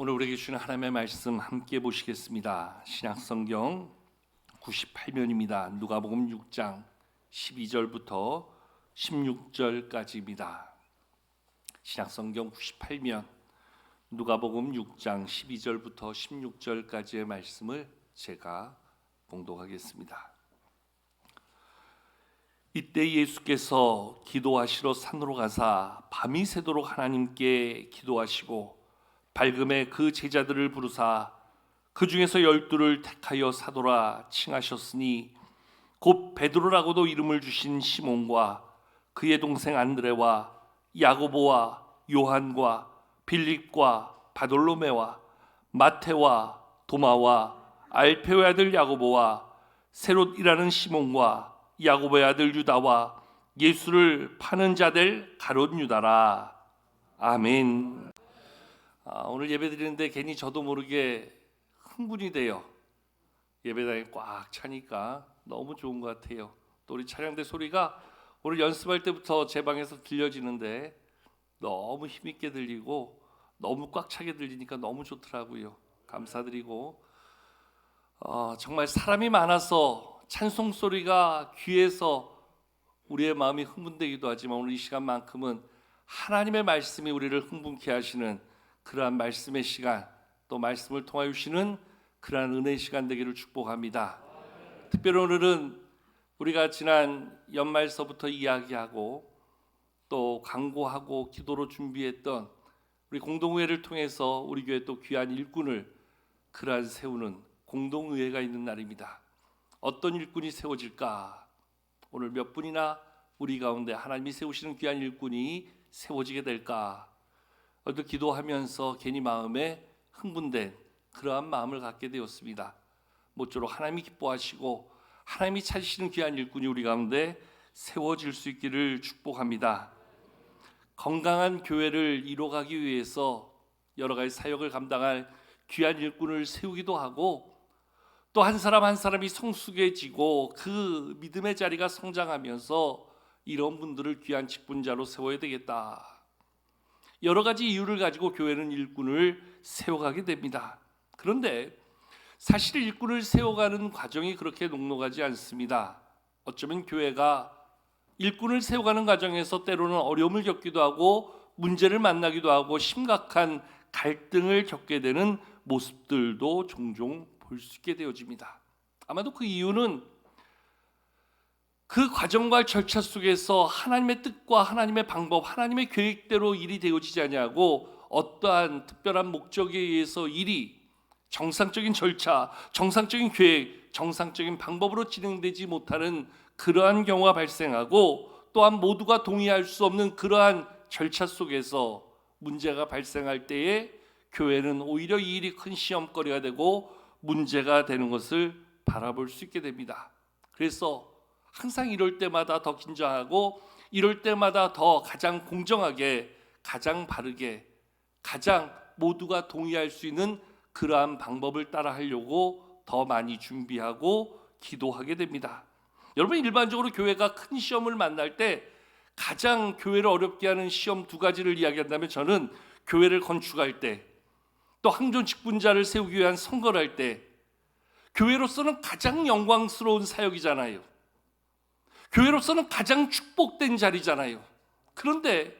오늘 우리에게 주시는 하나님의 말씀 함께 보시겠습니다. 신약성경 98면입니다. 누가복음 6장 12절부터 16절까지입니다. 신약성경 98면 누가복음 6장 12절부터 16절까지의 말씀을 제가 봉독하겠습니다. 이때 예수께서 기도하시러 산으로 가사 밤이 새도록 하나님께 기도하시고 밝음에 그 제자들을 부르사 그 중에서 12를 택하여 사도라 칭하셨으니 곧 베드로라고도 이름을 주신 시몬과 그의 동생 안드레와 야고보와 요한과 빌립과 바돌로메와 마테와 도마와 알페오의 아들 야고보와 세롯이라는 시몬과 야고보의 아들 유다와 예수를 파는 자들 가롯 유다라. 아멘. 오늘 예배 드리는데 괜히 저도 모르게 흥분이 돼요. 예배당이 꽉 차니까 너무 좋은 것 같아요. 또 우리 찬양대 소리가 오늘 연습할 때부터 제 방에서 들려지는데 너무 힘있게 들리고 너무 꽉 차게 들리니까 너무 좋더라고요. 감사드리고 정말 사람이 많아서 찬송 소리가 귀에서 우리의 마음이 흥분되기도 하지만 오늘 이 시간만큼은 하나님의 말씀이 우리를 흥분케 하시는 그러한 말씀의 시간, 또 말씀을 통하여 주시는 그러한 은혜의 시간 되기를 축복합니다. 특별히 오늘은 우리가 지난 연말서부터 이야기하고 또 강구하고 기도로 준비했던 우리 공동의회를 통해서 우리 교회 또 귀한 일꾼을 그러한 세우는 공동의회가 있는 날입니다. 어떤 일꾼이 세워질까? 오늘 몇 분이나 우리 가운데 하나님이 세우시는 귀한 일꾼이 세워지게 될까? 또 기도하면서 괜히 마음에 흥분된 그러한 마음을 갖게 되었습니다. 모쪼록 하나님이 기뻐하시고 하나님이 찾으시는 귀한 일꾼이 우리 가운데 세워질 수 있기를 축복합니다. 건강한 교회를 이뤄가기 위해서 여러 가지 사역을 감당할 귀한 일꾼을 세우기도 하고 또 한 사람 한 사람이 성숙해지고 그 믿음의 자리가 성장하면서 이런 분들을 귀한 직분자로 세워야 되겠다. 여러 가지 이유를 가지고 교회는 일꾼을 세워가게 됩니다. 그런데 사실 일꾼을 세워가는 과정이 그렇게 녹록하지 않습니다. 어쩌면 교회가 일꾼을 세워가는 과정에서 때로는 어려움을 겪기도 하고 문제를 만나기도 하고 심각한 갈등을 겪게 되는 모습들도 종종 볼 수 있게 되어집니다. 아마도 그 이유는 그 과정과 절차 속에서 하나님의 뜻과 하나님의 방법, 하나님의 계획대로 일이 되어지지 않냐고 어떠한 특별한 목적에 의해서 일이 정상적인 절차, 정상적인 계획, 정상적인 방법으로 진행되지 못하는 그러한 경우가 발생하고 또한 모두가 동의할 수 없는 그러한 절차 속에서 문제가 발생할 때에 교회는 오히려 이 일이 큰 시험거리가 되고 문제가 되는 것을 바라볼 수 있게 됩니다. 그래서 항상 이럴 때마다 더 긴장하고 이럴 때마다 더 가장 공정하게, 가장 바르게, 가장 모두가 동의할 수 있는 그러한 방법을 따라 하려고 더 많이 준비하고 기도하게 됩니다. 여러분, 일반적으로 교회가 큰 시험을 만날 때 가장 교회를 어렵게 하는 시험 두 가지를 이야기한다면 저는 교회를 건축할 때, 또 항존 직분자를 세우기 위한 선거를 할 때, 교회로서는 가장 영광스러운 사역이잖아요. 교회로서는 가장 축복된 자리잖아요. 그런데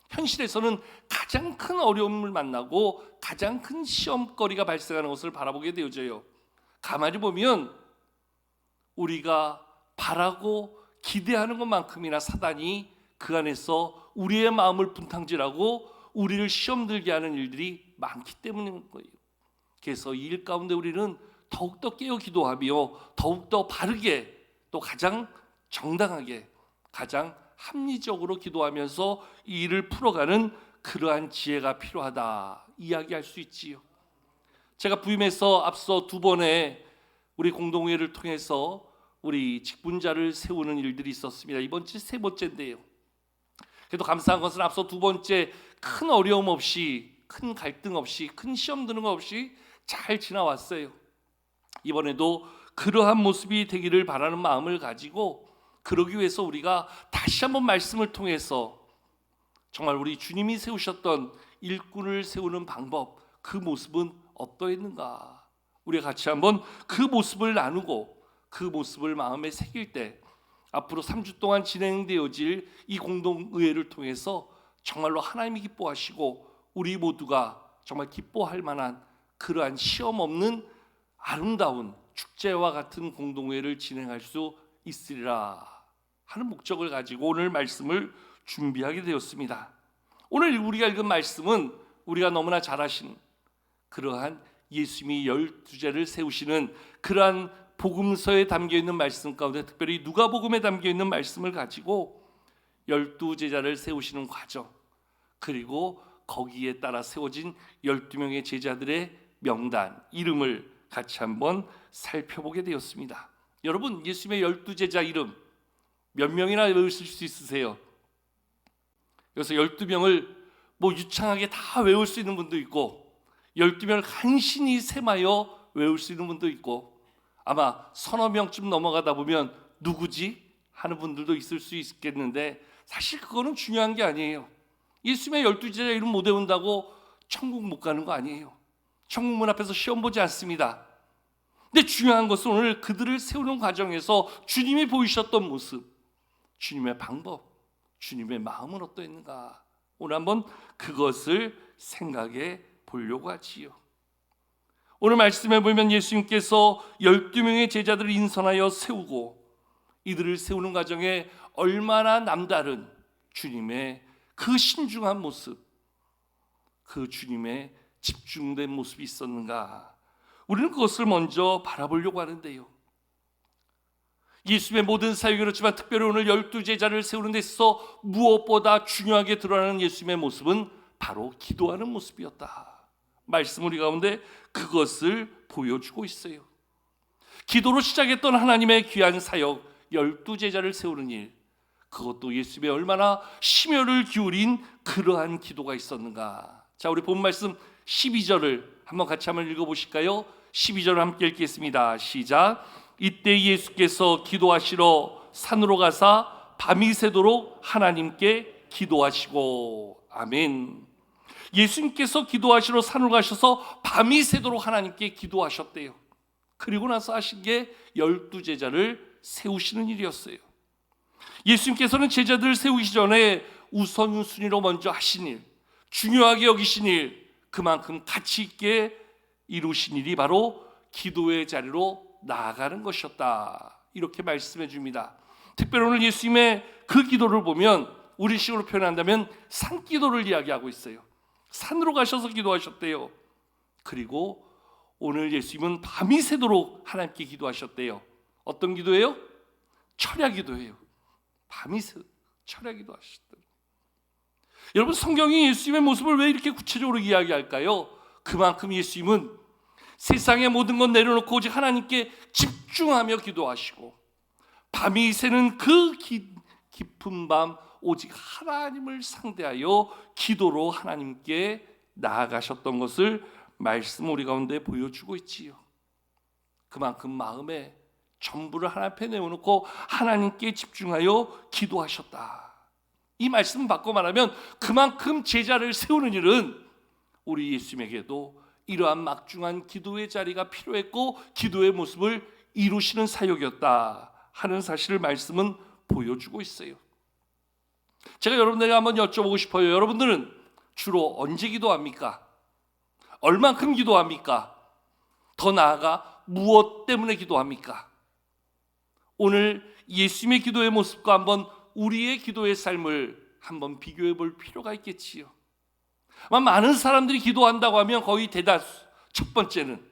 현실에서는 가장 큰 어려움을 만나고 가장 큰 시험거리가 발생하는 것을 바라보게 되어져요. 가만히 보면 우리가 바라고 기대하는 것만큼이나 사단이 그 안에서 우리의 마음을 분탕질하고 우리를 시험 들게 하는 일들이 많기 때문인 거예요. 그래서 이 일 가운데 우리는 더욱더 깨어 기도하며 더욱더 바르게 또 가장 정당하게 가장 합리적으로 기도하면서 이 일을 풀어가는 그러한 지혜가 필요하다 이야기할 수 있지요. 제가 부임해서 앞서 두 번의 우리 공동회를 통해서 우리 직분자를 세우는 일들이 있었습니다. 이번 주 세 번째인데요. 그래도 감사한 것은 앞서 두 번째 큰 어려움 없이, 큰 갈등 없이, 큰 시험 드는 것 없이 잘 지나왔어요. 이번에도 그러한 모습이 되기를 바라는 마음을 가지고 그러기 위해서 우리가 다시 한번 말씀을 통해서 정말 우리 주님이 세우셨던 일꾼을 세우는 방법, 그 모습은 어떠했는가? 우리가 같이 한번 그 모습을 나누고 그 모습을 마음에 새길 때 앞으로 3주 동안 진행되어질 이 공동의회를 통해서 정말로 하나님이 기뻐하시고 우리 모두가 정말 기뻐할 만한 그러한 시험 없는 아름다운 축제와 같은 공동회를 진행할 수 있으리라 하는 목적을 가지고 오늘 말씀을 준비하게 되었습니다. 오늘 우리가 읽은 말씀은 우리가 너무나 잘 아시는 그러한 예수님이 12제를 세우시는 그러한 복음서에 담겨있는 말씀 가운데 특별히 누가복음에 담겨있는 말씀을 가지고 12제자를 세우시는 과정, 그리고 거기에 따라 세워진 12명의 제자들의 명단, 이름을 같이 한번 살펴보게 되었습니다. 여러분, 예수님의 12제자 이름 몇 명이나 외우실 수 있으세요? 여기서 12명을 유창하게 다 외울 수 있는 분도 있고 12명을 간신히 셈하여 외울 수 있는 분도 있고 아마 서너 명쯤 넘어가다 보면 누구지? 하는 분들도 있을 수 있겠는데 사실 그거는 중요한 게 아니에요. 예수님의 12제자 이름 못 외운다고 천국 못 가는 거 아니에요. 천국 문 앞에서 시험 보지 않습니다. 근데 중요한 것은 오늘 그들을 세우는 과정에서 주님이 보이셨던 모습, 주님의 방법, 주님의 마음은 어떠했는가? 오늘 한번 그것을 생각해 보려고 하지요. 오늘 말씀해 보면 예수님께서 12명의 제자들을 인선하여 세우고 이들을 세우는 과정에 얼마나 남다른 주님의 그 신중한 모습, 그 주님의 집중된 모습이 있었는가? 우리는 그것을 먼저 바라보려고 하는데요. 예수님의 모든 사역이 그렇지만 특별히 오늘 12제자를 세우는 데 있어서 무엇보다 중요하게 드러나는 예수님의 모습은 바로 기도하는 모습이었다. 말씀 우리 가운데 그것을 보여주고 있어요. 기도로 시작했던 하나님의 귀한 사역 12제자를 세우는 일, 그것도 예수님의 얼마나 심혈을 기울인 그러한 기도가 있었는가. 자, 우리 본 말씀 12절을 한번 같이 한번 읽어보실까요? 12절을 함께 읽겠습니다. 시작. 이때 예수께서 기도하시러 산으로 가사 밤이 새도록 하나님께 기도하시고. 아멘. 예수님께서 기도하시러 산으로 가셔서 밤이 새도록 하나님께 기도하셨대요. 그리고 나서 하신 게 12제자를 세우시는 일이었어요. 예수님께서는 제자들을 세우기 전에 우선순위로 먼저 하신 일, 중요하게 여기신 일, 그만큼 가치 있게 이루신 일이 바로 기도의 자리로 나아가는 것이었다. 이렇게 말씀해 줍니다. 특별히 오늘 예수님의 그 기도를 보면 우리식으로 표현한다면 산기도를 이야기하고 있어요. 산으로 가셔서 기도하셨대요. 그리고 오늘 예수님은 밤이 새도록 하나님께 기도하셨대요. 어떤 기도예요? 철야 기도예요. 밤이 새도록 철야 기도하셨대요. 여러분, 성경이 예수님의 모습을 왜 이렇게 구체적으로 이야기할까요? 그만큼 예수님은 세상의 모든 것 내려놓고 오직 하나님께 집중하며 기도하시고 밤이 새는 그 깊은 밤 오직 하나님을 상대하여 기도로 하나님께 나아가셨던 것을 말씀 우리 가운데 보여주고 있지요. 그만큼 마음에 전부를 하나님 앞에 내어놓고 하나님께 집중하여 기도하셨다. 이 말씀을 바꿔 말하면 그만큼 제자를 세우는 일은 우리 예수님에게도 이러한 막중한 기도의 자리가 필요했고 기도의 모습을 이루시는 사역이었다 하는 사실을 말씀은 보여주고 있어요. 제가 여러분들에게 한번 여쭤보고 싶어요. 여러분들은 주로 언제 기도합니까? 얼만큼 기도합니까? 더 나아가 무엇 때문에 기도합니까? 오늘 예수님의 기도의 모습과 한번 우리의 기도의 삶을 한번 비교해 볼 필요가 있겠지요. 많은 사람들이 기도한다고 하면 거의 대다수 첫 번째는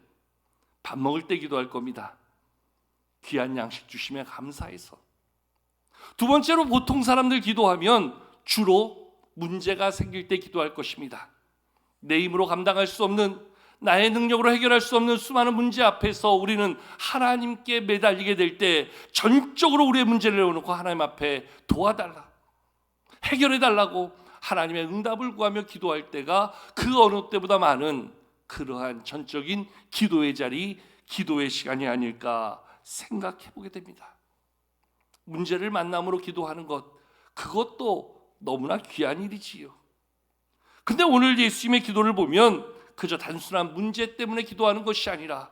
밥 먹을 때 기도할 겁니다. 귀한 양식 주시면 감사해서. 두 번째로 보통 사람들 기도하면 주로 문제가 생길 때 기도할 것입니다. 내 힘으로 감당할 수 없는, 나의 능력으로 해결할 수 없는 수많은 문제 앞에서 우리는 하나님께 매달리게 될 때 전적으로 우리의 문제를 내어놓고 하나님 앞에 도와달라, 해결해달라고 하나님의 응답을 구하며 기도할 때가 그 어느 때보다 많은 그러한 전적인 기도의 자리, 기도의 시간이 아닐까 생각해 보게 됩니다. 문제를 만남으로 기도하는 것, 그것도 너무나 귀한 일이지요. 근데 오늘 예수님의 기도를 보면 그저 단순한 문제 때문에 기도하는 것이 아니라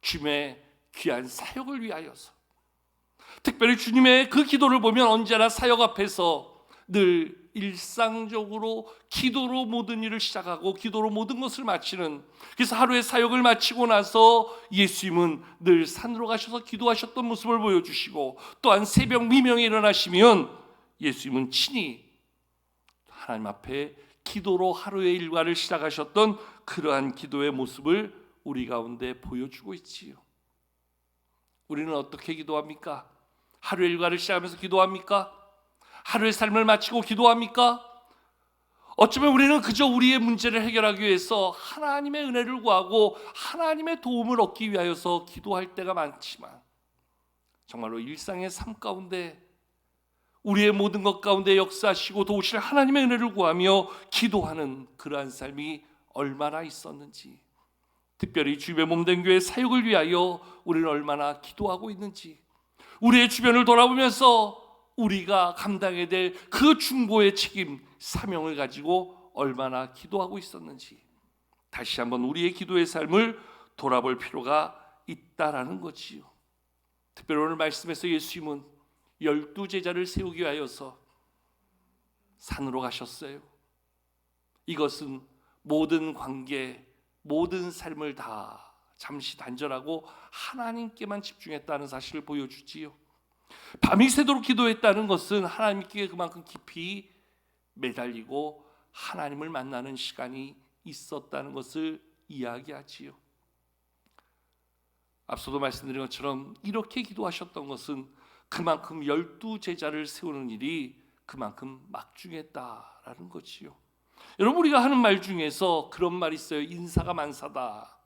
주님의 귀한 사역을 위하여서, 특별히 주님의 그 기도를 보면 언제나 사역 앞에서 늘 일상적으로 기도로 모든 일을 시작하고 기도로 모든 것을 마치는, 그래서 하루의 사역을 마치고 나서 예수님은 늘 산으로 가셔서 기도하셨던 모습을 보여주시고, 또한 새벽 미명에 일어나시면 예수님은 친히 하나님 앞에 기도로 하루의 일과를 시작하셨던 그러한 기도의 모습을 우리 가운데 보여주고 있지요. 우리는 어떻게 기도합니까? 하루의 일과를 시작하면서 기도합니까? 하루의 삶을 마치고 기도합니까? 어쩌면 우리는 그저 우리의 문제를 해결하기 위해서 하나님의 은혜를 구하고 하나님의 도움을 얻기 위하여서 기도할 때가 많지만, 정말로 일상의 삶 가운데 우리의 모든 것 가운데 역사하시고 도우실 하나님의 은혜를 구하며 기도하는 그러한 삶이 얼마나 있었는지, 특별히 주님의 몸된 교회 사역을 위하여 우리는 얼마나 기도하고 있는지, 우리의 주변을 돌아보면서 우리가 감당해야 될 그 중보의 책임, 사명을 가지고 얼마나 기도하고 있었는지 다시 한번 우리의 기도의 삶을 돌아볼 필요가 있다라는 거지요. 특별히 오늘 말씀에서 예수님은 12제자를 세우기 위하여서 산으로 가셨어요. 이것은 모든 관계, 모든 삶을 다 잠시 단절하고 하나님께만 집중했다는 사실을 보여주지요. 밤이 새도록 기도했다는 것은 하나님께 그만큼 깊이 매달리고 하나님을 만나는 시간이 있었다는 것을 이야기하지요. 앞서도 말씀드린 것처럼 이렇게 기도하셨던 것은 그만큼 12제자를 세우는 일이 그만큼 막중했다라는 거지요. 여러분, 우리가 하는 말 중에서 그런 말이 있어요. 인사가 만사다.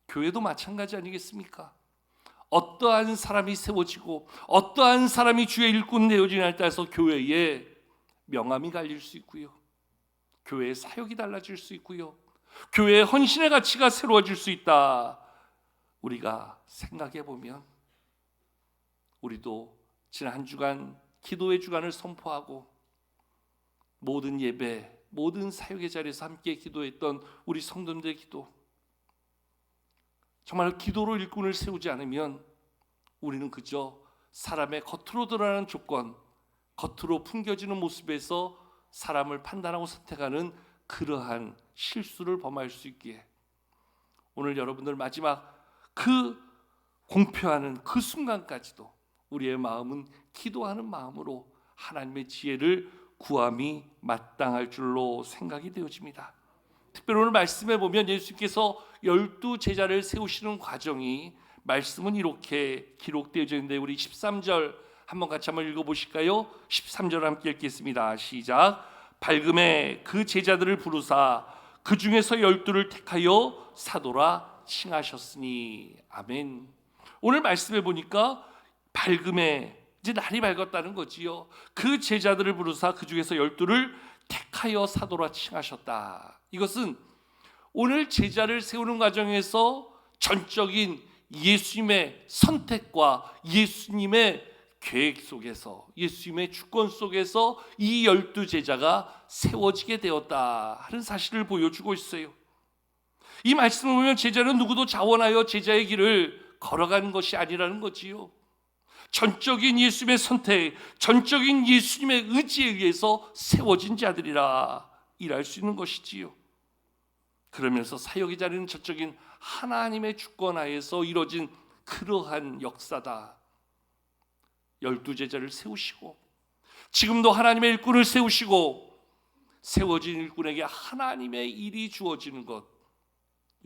교회도 마찬가지 아니겠습니까? 어떠한 사람이 세워지고 어떠한 사람이 주의 일꾼 되어지냐에 따라서 교회에 명암이 갈릴 수 있고요, 교회의 사역이 달라질 수 있고요, 교회의 헌신의 가치가 새로워질 수 있다. 우리가 생각해 보면 우리도 지난 한 주간 기도의 주간을 선포하고 모든 예배, 모든 사역의 자리에서 함께 기도했던 우리 성도님들의 기도, 정말 기도로 일꾼을 세우지 않으면 우리는 그저 사람의 겉으로 드러나는 조건, 겉으로 풍겨지는 모습에서 사람을 판단하고 선택하는 그러한 실수를 범할 수 있기에, 오늘 여러분들 마지막 그 공표하는 그 순간까지도 우리의 마음은 기도하는 마음으로 하나님의 지혜를 구함이 마땅할 줄로 생각이 되어집니다. 특별히 오늘 말씀에 보면 예수님께서 12제자를 세우시는 과정이, 말씀은 이렇게 기록되어져 있는데 우리 13절 한번 같이 한번 읽어보실까요? 13절 함께 읽겠습니다. 시작. 밝음에 그 제자들을 부르사 그 중에서 12를 택하여 사도라 칭하셨으니. 아멘. 오늘 말씀해 보니까 밝음에 이제 날이 밝았다는 거지요. 그 제자들을 부르사 그 중에서 12를 택하여 사도라 칭하셨다. 이것은 오늘 제자를 세우는 과정에서 전적인 예수님의 선택과 예수님의 계획 속에서, 예수님의 주권 속에서 이 12제자가 세워지게 되었다 하는 사실을 보여주고 있어요. 이 말씀을 보면 제자는 누구도 자원하여 제자의 길을 걸어가는 것이 아니라는 거지요. 전적인 예수님의 선택, 전적인 예수님의 의지에 의해서 세워진 자들이라 일할 수 있는 것이지요. 그러면서 사역의 자리는 전적인 하나님의 주권 하에서 이루어진 그러한 역사다. 12제자를 세우시고 지금도 하나님의 일꾼을 세우시고 세워진 일꾼에게 하나님의 일이 주어지는 것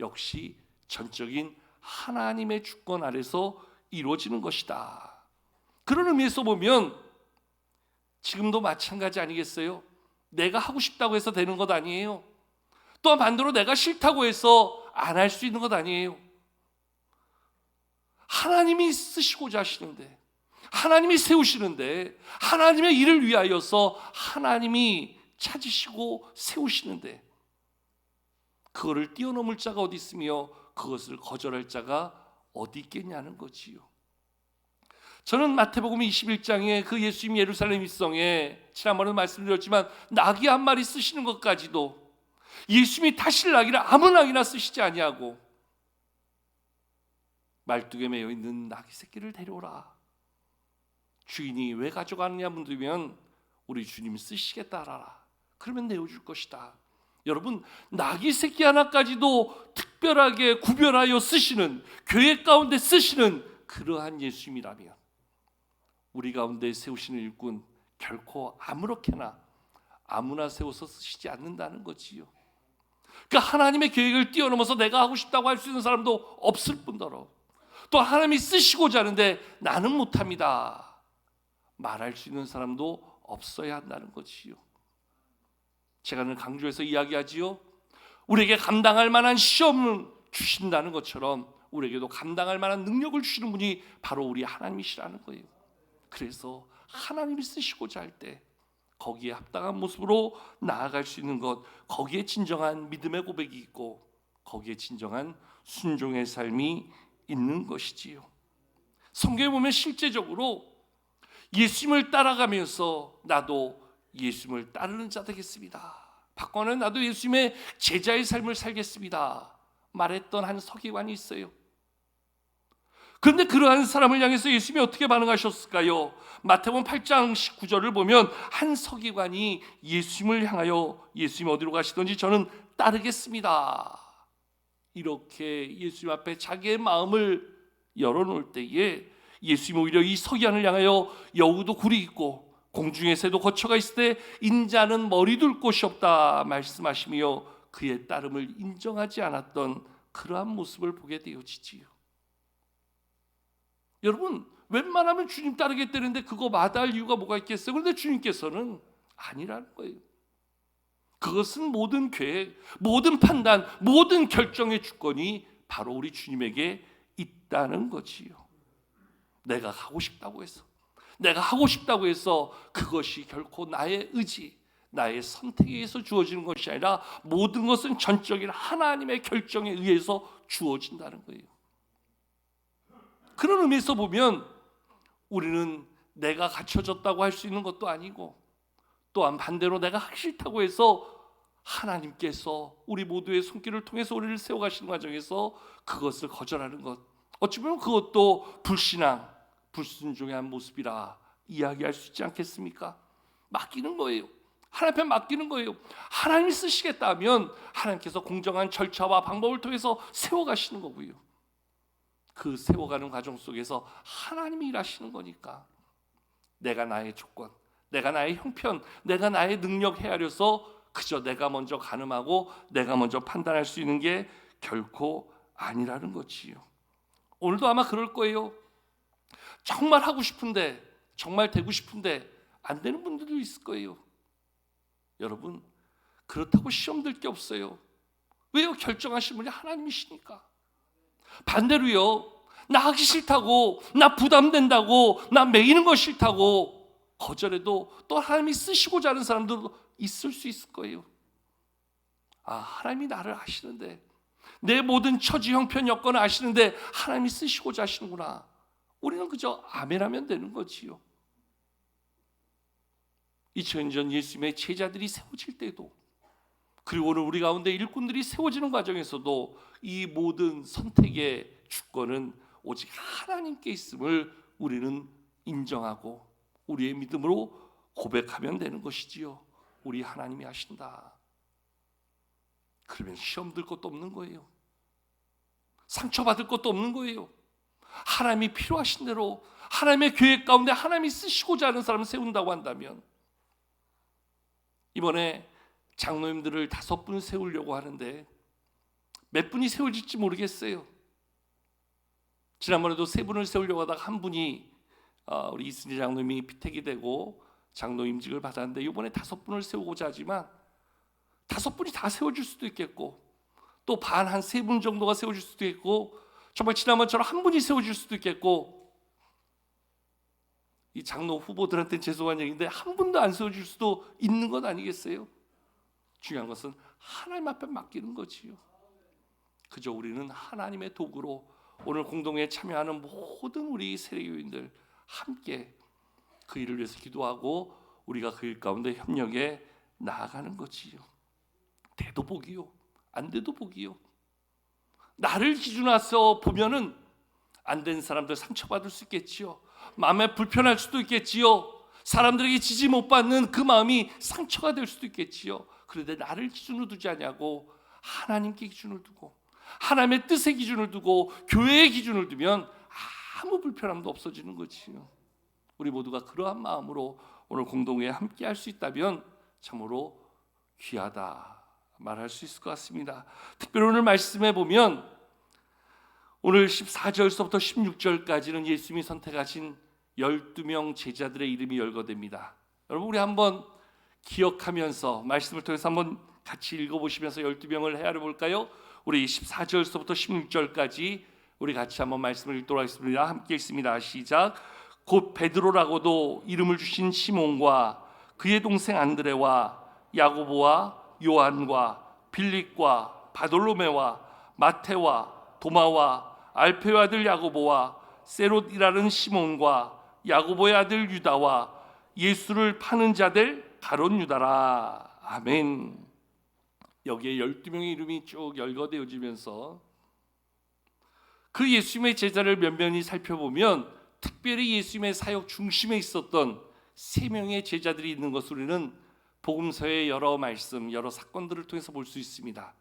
역시 전적인 하나님의 주권 아래서 이루어지는 것이다. 그런 의미에서 보면 지금도 마찬가지 아니겠어요? 내가 하고 싶다고 해서 되는 것 아니에요. 또한 반대로 내가 싫다고 해서 안 할 수 있는 것 아니에요. 하나님이 쓰시고자 하시는데, 하나님이 세우시는데, 하나님의 일을 위하여서 하나님이 찾으시고 세우시는데 그거를 뛰어넘을 자가 어디 있으며 그것을 거절할 자가 어디 있겠냐는 거지요. 저는 마태복음 21장에 그 예수님이 예루살렘 입성에 지난번에 말씀드렸지만 나귀 한 마리 쓰시는 것까지도, 예수님이 타실 나귀를 아무 나귀나 쓰시지 아니하고 말뚝에 매여 있는 나귀 새끼를 데려오라. 주인이 왜 가져가느냐 물으면 우리 주님이 쓰시겠다 하라. 그러면 내어줄 것이다. 여러분, 나귀 새끼 하나까지도 특별하게 구별하여 쓰시는, 교회 가운데 쓰시는 그러한 예수님이라면 우리 가운데 세우시는 일꾼 결코 아무렇게나 아무나 세워서 쓰시지 않는다는 거지요. 그러니까 하나님의 계획을 뛰어넘어서 내가 하고 싶다고 할 수 있는 사람도 없을 뿐더러 또 하나님이 쓰시고자 하는데 나는 못합니다 말할 수 있는 사람도 없어야 한다는 거지요. 제가 늘 강조해서 이야기하지요. 우리에게 감당할 만한 시험을 주신다는 것처럼 우리에게도 감당할 만한 능력을 주시는 분이 바로 우리 하나님이시라는 거예요. 그래서 하나님이 쓰시고자 할 때 거기에 합당한 모습으로 나아갈 수 있는 것, 거기에 진정한 믿음의 고백이 있고 거기에 진정한 순종의 삶이 있는 것이지요. 성경에 보면 실제적으로 예수님을 따라가면서 나도 예수님을 따르는 자 되겠습니다, 바꿔는 나도 예수님의 제자의 삶을 살겠습니다 말했던 한 서기관이 있어요. 그런데 그러한 사람을 향해서 예수님이 어떻게 반응하셨을까요? 마태복음 8장 19절을 보면 한 서기관이 예수님을 향하여 예수님 어디로 가시든지 저는 따르겠습니다 이렇게 예수님 앞에 자기의 마음을 열어놓을 때에 예수님 오히려 이 서기관을 향하여 여우도 굴이 있고 공중의 새도 거처가 있을 때 인자는 머리 둘 곳이 없다 말씀하시며 그의 따름을 인정하지 않았던 그러한 모습을 보게 되어지지요. 여러분, 웬만하면 주님 따르겠다는데 그거 마다할 이유가 뭐가 있겠어요? 그런데 주님께서는 아니라는 거예요. 그것은 모든 계획, 모든 판단, 모든 결정의 주권이 바로 우리 주님에게 있다는 거지요. 내가 하고 싶다고 해서, 내가 하고 싶다고 해서 그것이 결코 나의 의지, 나의 선택에 의해서 주어지는 것이 아니라 모든 것은 전적인 하나님의 결정에 의해서 주어진다는 거예요. 그런 의미에서 보면 우리는 내가 갖춰졌다고 할 수 있는 것도 아니고 또한 반대로 내가 하기 싫다고 해서 하나님께서 우리 모두의 손길을 통해서 우리를 세워가시는 과정에서 그것을 거절하는 것, 어찌 보면 그것도 불신앙, 불순종의 한 모습이라 이야기할 수 있지 않겠습니까? 맡기는 거예요. 하나님 앞에 맡기는 거예요. 하나님이 쓰시겠다 하면 하나님께서 공정한 절차와 방법을 통해서 세워가시는 거고요. 그 세워가는 과정 속에서 하나님이 일하시는 거니까 내가 나의 조건, 내가 나의 형편, 내가 나의 능력 헤아려서 그저 내가 먼저 가늠하고 내가 먼저 판단할 수 있는 게 결코 아니라는 거지요. 오늘도 아마 그럴 거예요. 정말 하고 싶은데, 정말 되고 싶은데 안 되는 분들도 있을 거예요. 여러분, 그렇다고 시험 들 게 없어요. 왜요? 결정하신 분이 하나님이시니까. 반대로요, 나 하기 싫다고, 나 부담된다고, 나 매이는 거 싫다고 거절해도 또 하나님이 쓰시고자 하는 사람들도 있을 수 있을 거예요. 아, 하나님이 나를 아시는데, 내 모든 처지 형편 여건을 아시는데 하나님이 쓰시고자 하시는구나. 우리는 그저 아멘하면 되는 거지요. 2000년 전 예수님의 제자들이 세워질 때도, 그리고 오늘 우리 가운데 일꾼들이 세워지는 과정에서도 이 모든 선택의 주권은 오직 하나님께 있음을 우리는 인정하고 우리의 믿음으로 고백하면 되는 것이지요. 우리 하나님이 하신다. 그러면 시험 들 것도 없는 거예요. 상처받을 것도 없는 거예요. 하나님이 필요하신 대로 하나님의 계획 가운데 하나님이 쓰시고자 하는 사람을 세운다고 한다면, 이번에 장로님들을 5분 세우려고 하는데 몇 분이 세워질지 모르겠어요. 지난번에도 3분을 세우려고 하다가 한 분이 우리 이순희 장로님이 피택이 되고 장로 임직을 받았는데 이번에 5분을 세우고자 하지만 5분이 다 세워질 수도 있겠고 또 반 한 3분 정도가 세워질 수도 있고 정말 지난번처럼 한 분이 세워질 수도 있겠고, 이 장로 후보들한테는 죄송한 얘기인데 한 분도 안 세워질 수도 있는 것 아니겠어요? 중요한 것은 하나님 앞에 맡기는 거지요. 그저 우리는 하나님의 도구로 오늘 공동회에 참여하는 모든 우리 세례교인들 함께 그 일을 위해서 기도하고 우리가 그 일 가운데 협력에 나아가는 거지요. 돼도 복이요, 안 돼도 복이요. 나를 기준해서 보면은 안 된 사람들 상처받을 수 있겠지요. 마음에 불편할 수도 있겠지요. 사람들에게 지지 못 받는 그 마음이 상처가 될 수도 있겠지요. 그런데 나를 기준으로 두지 않냐고 하나님께 기준을 두고 하나님의 뜻의 기준을 두고 교회의 기준을 두면 아무 불편함도 없어지는 거지요. 우리 모두가 그러한 마음으로 오늘 공동회에 함께 할 수 있다면 참으로 귀하다 말할 수 있을 것 같습니다. 특별히 오늘 말씀해 보면 오늘 14절서부터 16절까지는 예수님이 선택하신 12명 제자들의 이름이 열거됩니다. 여러분 우리 한번 기억하면서 말씀을 통해서 한번 같이 읽어보시면서 12명을 헤아려 볼까요? 우리 14절서부터 16절까지 우리 같이 한번 말씀을 읽도록 하겠습니다. 함께 읽습니다. 시작. 곧 베드로라고도 이름을 주신 시몬과 그의 동생 안드레와 야고보와 요한과 빌립과 바돌로메와 마테와 도마와 알페의 아들 야고보와 세롯이라는 시몬과 야고보의 아들 유다와 예수를 파는 자들 가롯 유다라. 아멘. 여기에 12명의 이름이 쭉 열거되어지면서 그 예수님의 제자를 면면히 살펴보면 특별히 예수님의 사역 중심에 있었던 3명의 제자들이 있는 것을 우리는 복음서의 여러 말씀, 여러 사건들을 통해서 볼 수 있습니다.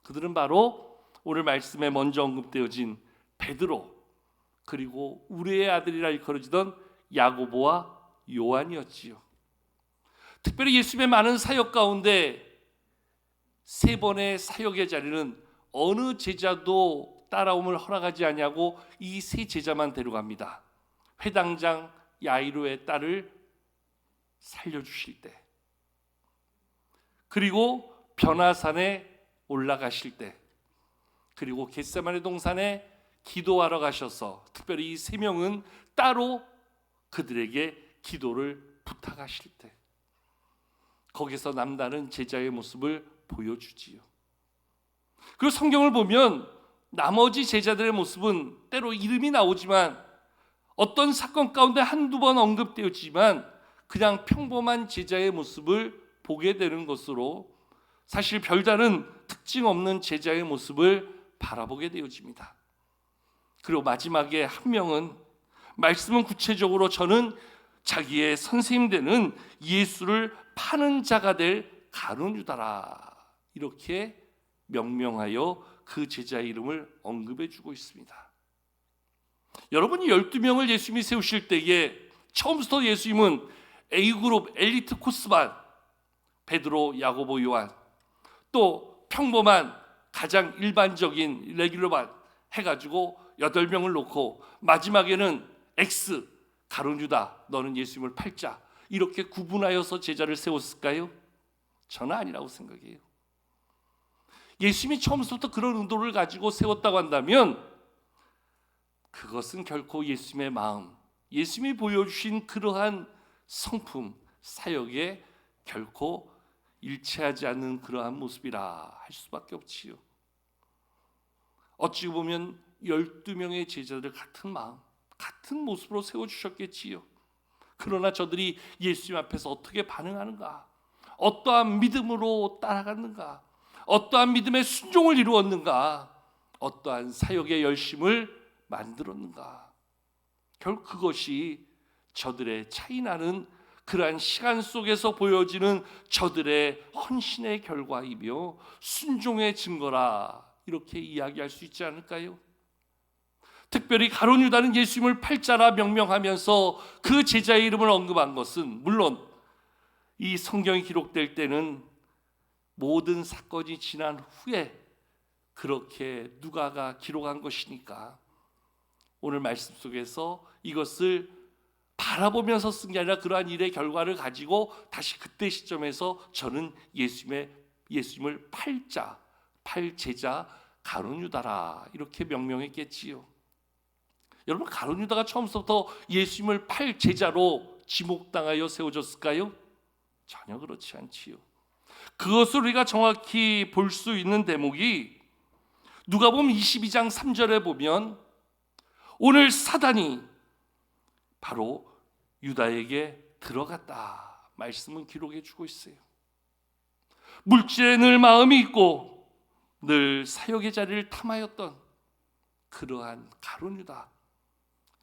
그들은 바로 오늘 말씀에 먼저 언급되어진 베드로, 그리고 우리의 아들이라 일컬어지던 야고보와 요한이었지요. 특별히 예수님의 많은 사역 가운데 3번의 사역의 자리는 어느 제자도 따라옴을 허락하지 아니하고 이 3 제자만 데려갑니다. 회당장 야이로의 딸을 살려주실 때, 그리고 변화산에 올라가실 때, 그리고 겟세마네 동산에 기도하러 가셔서 특별히 이 3명은 따로 그들에게 기도를 부탁하실 때 거기서 남다른 제자의 모습을 보여주지요. 그리고 성경을 보면 나머지 제자들의 모습은 때로 이름이 나오지만 어떤 사건 가운데 한두 번 언급되었지만 그냥 평범한 제자의 모습을 보게 되는 것으로 사실 별다른 특징 없는 제자의 모습을 바라보게 되어집니다. 그리고 마지막에 한 명은 말씀은 구체적으로 저는 자기의 선생님 되는 예수를 파는 자가 될 가룟 유다라 이렇게 명명하여 그 제자의 이름을 언급해 주고 있습니다. 여러분이 12명을 예수님이 세우실 때에 처음부터 예수님은 A그룹 엘리트 코스만 베드로, 야고보, 요한, 또 평범한 가장 일반적인 레귤러만 해가지고 8명을 놓고 마지막에는 X 가룟 유다 너는 예수님을 팔자 이렇게 구분하여서 제자를 세웠을까요? 저는 아니라고 생각해요. 예수님이 처음부터 그런 의도를 가지고 세웠다고 한다면 그것은 결코 예수님의 마음, 예수님이 보여주신 그러한 성품, 사역에 결코 일치하지 않는 그러한 모습이라 할 수밖에 없지요. 어찌 보면 12명의 제자들 같은 마음, 같은 모습으로 세워주셨겠지요. 그러나 저들이 예수님 앞에서 어떻게 반응하는가, 어떠한 믿음으로 따라갔는가, 어떠한 믿음의 순종을 이루었는가, 어떠한 사역의 열심을 만들었는가, 결국 그것이 저들의 차이나는 그러한 시간 속에서 보여지는 저들의 헌신의 결과이며 순종의 증거라 이렇게 이야기할 수 있지 않을까요? 특별히 가룟 유다는 예수님을 팔자라 명명하면서 그 제자의 이름을 언급한 것은 물론 이 성경이 기록될 때는 모든 사건이 지난 후에 그렇게 누가가 기록한 것이니까 오늘 말씀 속에서 이것을 바라보면서 쓴 게 아니라 그러한 일의 결과를 가지고 다시 그때 시점에서 저는 예수님을 팔 제자 가룟 유다라 이렇게 명명했겠지요. 여러분 가룟 유다가 처음부터 예수님을 팔 제자로 지목당하여 세워졌을까요? 전혀 그렇지 않지요. 그것을 우리가 정확히 볼 수 있는 대목이 누가복음 22장 3절에 보면 오늘 사단이 바로 유다에게 들어갔다 말씀은 기록해 주고 있어요. 물질에 늘 마음이 있고 늘 사역의 자리를 탐하였던 그러한 가룟 유다,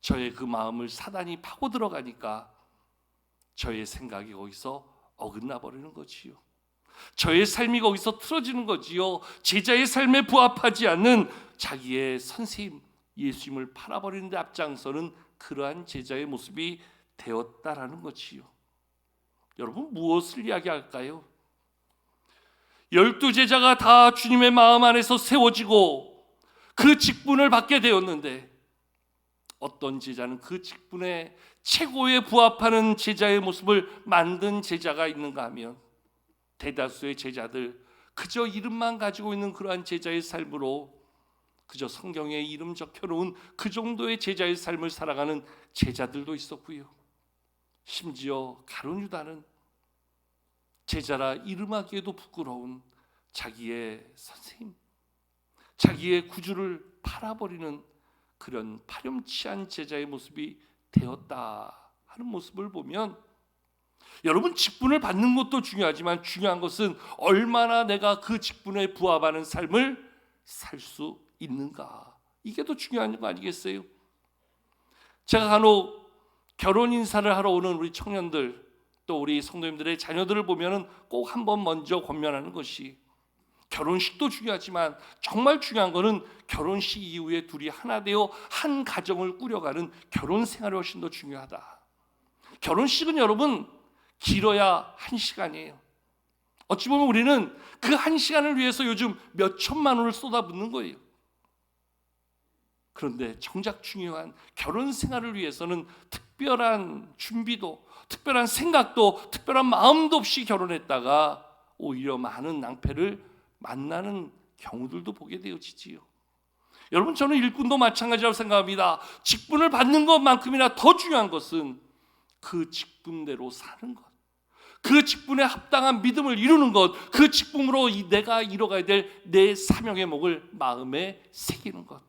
저의 그 마음을 사단이 파고 들어가니까 저의 생각이 거기서 어긋나 버리는 거지요. 저의 삶이 거기서 틀어지는 거지요. 제자의 삶에 부합하지 않는 자기의 선생님 예수님을 팔아버리는 데 앞장서는 그러한 제자의 모습이 되었다라는 거지요. 여러분, 무엇을 이야기할까요? 12제자가 다 주님의 마음 안에서 세워지고 그 직분을 받게 되었는데, 어떤 제자는 그 직분에 최고에 부합하는 제자의 모습을 만든 제자가 있는가 하면, 대다수의 제자들 그저 이름만 가지고 있는 그러한 제자의 삶으로 그저 성경에 이름 적혀놓은 그 정도의 제자의 삶을 살아가는 제자들도 있었고요. 심지어 가룟 유다는 제자라 이름하기에도 부끄러운 자기의 선생님, 자기의 구주를 팔아버리는 그런 파렴치한 제자의 모습이 되었다 하는 모습을 보면, 여러분, 직분을 받는 것도 중요하지만 중요한 것은 얼마나 내가 그 직분에 부합하는 삶을 살 수 있는가, 이게 더 중요한 거 아니겠어요? 제가 간혹 결혼 인사를 하러 오는 우리 청년들, 또 우리 성도님들의 자녀들을 보면은 꼭 한번 먼저 권면하는 것이, 결혼식도 중요하지만 정말 중요한 것은 결혼식 이후에 둘이 하나 되어 한 가정을 꾸려가는 결혼 생활이 훨씬 더 중요하다. 결혼식은 여러분 길어야 1시간이에요. 어찌 보면 우리는 그 1시간을 위해서 요즘 몇 천만 원을 쏟아붓는 거예요. 그런데 정작 중요한 결혼 생활을 위해서는 특별한 준비도, 특별한 생각도, 특별한 마음도 없이 결혼했다가 오히려 많은 낭패를 만나는 경우들도 보게 되어지지요. 여러분, 저는 일꾼도 마찬가지라고 생각합니다. 직분을 받는 것만큼이나 더 중요한 것은 그 직분대로 사는 것, 그 직분에 합당한 믿음을 이루는 것, 그 직분으로 내가 이뤄가야 될 내 사명의 목을 마음에 새기는 것.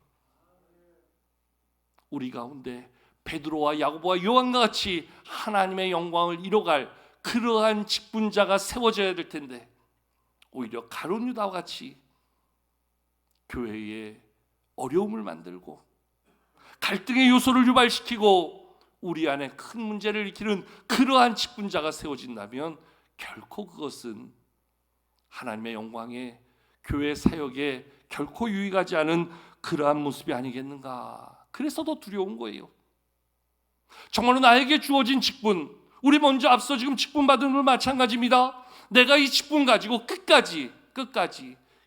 우리 가운데 베드로와 야고보와 요한과 같이 하나님의 영광을 이뤄갈 그러한 직분자가 세워져야 될 텐데, 오히려 가룟 유다와 같이 교회에 어려움을 만들고 갈등의 요소를 유발시키고 우리 안에 큰 문제를 일으키는 그러한 직분자가 세워진다면 결코 그것은 하나님의 영광에, 교회 사역에 결코 유익하지 않은 그러한 모습이 아니겠는가. 그래서 더 두려운 거예요. 정말로 나에게 주어진 직분, 우리 먼저 앞서 지금 직분 받은 건 마찬가지입니다. 내가 이 직분 가지고 끝까지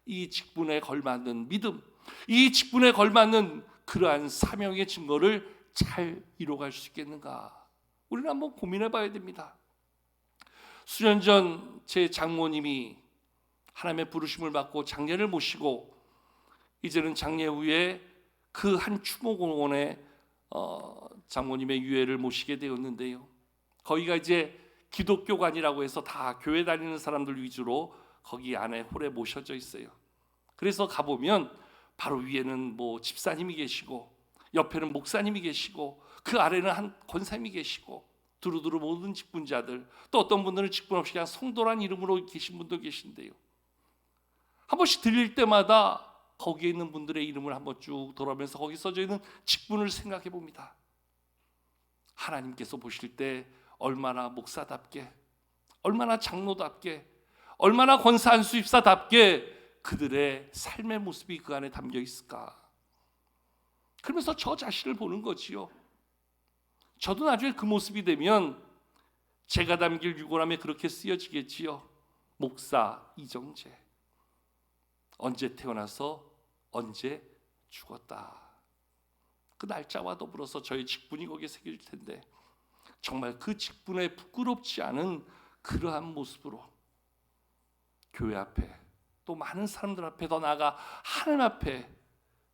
이 직분에 걸맞는 믿음, 이 직분에 걸맞는 그러한 사명의 증거를 잘 이뤄갈 수 있겠는가, 우리는 한번 고민해 봐야 됩니다. 수년 전 제 장모님이 하나님의 부르심을 받고 장례를 모시고 이제는 장례 후에 그 한 추모공원에 장모님의 유해를 모시게 되었는데요, 거기가 이제 기독교관이라고 해서 다 교회 다니는 사람들 위주로 거기 안에 홀에 모셔져 있어요. 그래서 가보면 바로 위에는 뭐 집사님이 계시고 옆에는 목사님이 계시고 그 아래는 한 권사님이 계시고 두루두루 모든 직분자들, 또 어떤 분들은 직분 없이 그냥 성도란 이름으로 계신 분도 계신데요, 한 번씩 들릴 때마다 거기에 있는 분들의 이름을 한번 쭉 돌아보면서 거기 써져 있는 직분을 생각해 봅니다. 하나님께서 보실 때 얼마나 목사답게, 얼마나 장로답게, 얼마나 권사 안수입사답게 그들의 삶의 모습이 그 안에 담겨 있을까. 그러면서 저 자신을 보는 거지요. 저도 나중에 그 모습이 되면 제가 담길 유골함에 그렇게 쓰여지겠지요. 목사 이정재, 언제 태어나서 언제 죽었다. 그 날짜와 더불어서 저의 직분이 거기에 새겨질 텐데, 정말 그 직분에 부끄럽지 않은 그러한 모습으로 교회 앞에, 또 많은 사람들 앞에, 더 나아가 하나님 앞에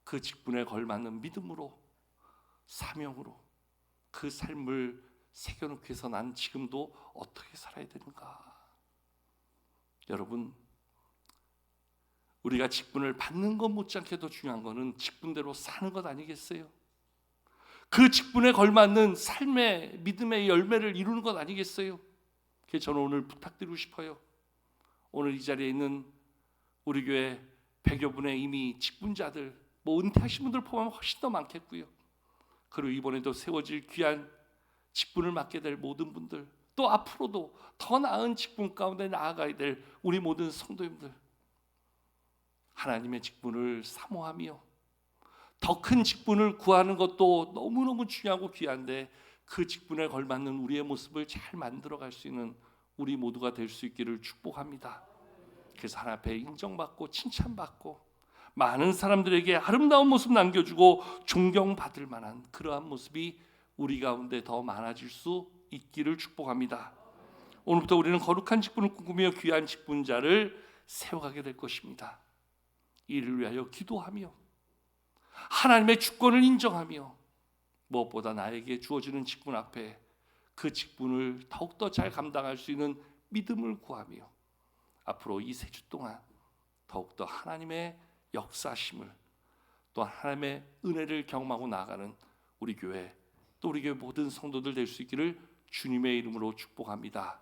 그 직분에 걸맞는 믿음으로, 사명으로 그 삶을 새겨놓기 위해서 난 지금도 어떻게 살아야 되는가. 여러분, 우리가 직분을 받는 것 못지않게 더 중요한 것은 직분대로 사는 것 아니겠어요? 그 직분에 걸맞는 삶의 믿음의 열매를 이루는 것 아니겠어요? 그래서 저는 오늘 부탁드리고 싶어요. 오늘 이 자리에 있는 우리 교회 100여 분의 이미 직분자들, 은퇴하신 분들 포함하면 훨씬 더 많겠고요. 그리고 이번에도 세워질 귀한 직분을 맡게 될 모든 분들, 또 앞으로도 더 나은 직분 가운데 나아가야 될 우리 모든 성도님들, 하나님의 직분을 사모하며 더 큰 직분을 구하는 것도 너무너무 중요하고 귀한데, 그 직분에 걸맞는 우리의 모습을 잘 만들어갈 수 있는 우리 모두가 될 수 있기를 축복합니다. 그래서 하나님 앞에 인정받고 칭찬받고 많은 사람들에게 아름다운 모습 남겨주고 존경받을 만한 그러한 모습이 우리 가운데 더 많아질 수 있기를 축복합니다. 오늘부터 우리는 거룩한 직분을 꿈꾸며 귀한 직분자를 세워가게 될 것입니다. 이를 위하여 기도하며 하나님의 주권을 인정하며 무엇보다 나에게 주어지는 직분 앞에 그 직분을 더욱더 잘 감당할 수 있는 믿음을 구하며 앞으로 이 세 주 동안 더욱더 하나님의 역사심을, 또 하나님의 은혜를 경험하고 나아가는 우리 교회, 또 우리 교회 모든 성도들 될 수 있기를 주님의 이름으로 축복합니다.